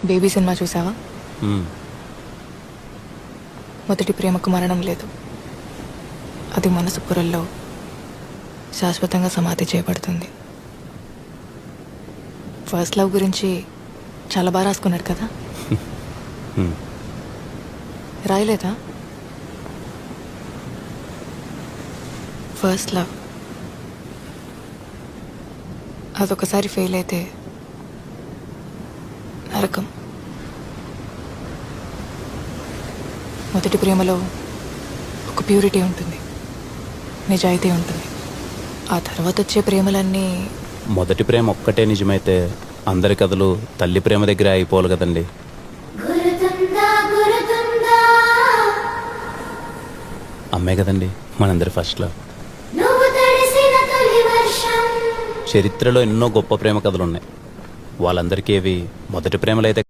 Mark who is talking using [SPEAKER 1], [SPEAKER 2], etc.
[SPEAKER 1] Baby cinema చూసావా?
[SPEAKER 2] మ్మ్.
[SPEAKER 1] మొదటి ప్రేమకు మరణం లేదు, అది మనసు పొరల్లో శాశ్వతంగా సమాధి చేయబడుతుంది. ఫస్ట్ లవ్ గురించి చాలా బాగా రాసుకున్నాడు కదా.
[SPEAKER 2] మ్మ్.
[SPEAKER 1] రాయలేదా? ఫస్ట్ లవ్ అదొకసారి ఫెయిల్ అయితే నరకం. మొదటి ప్రేమలో ఒక ప్యూరిటీ ఉంటుంది, నిజాయితీ ఉంటుంది. ఆ తర్వాత వచ్చే ప్రేమలన్నీ
[SPEAKER 2] మొదటి ప్రేమ ఒక్కటే నిజమైతే అందరి కథలు తల్లి ప్రేమ దగ్గర అయిపోవాలి కదండి. అమ్మే కదండి మనందరి ఫస్ట్ లవ్. చరిత్రలో ఎన్నో గొప్ప ప్రేమ కథలు ఉన్నాయి, వాళ్ళందరికీ ఇవి మొదటి ప్రేమలైతే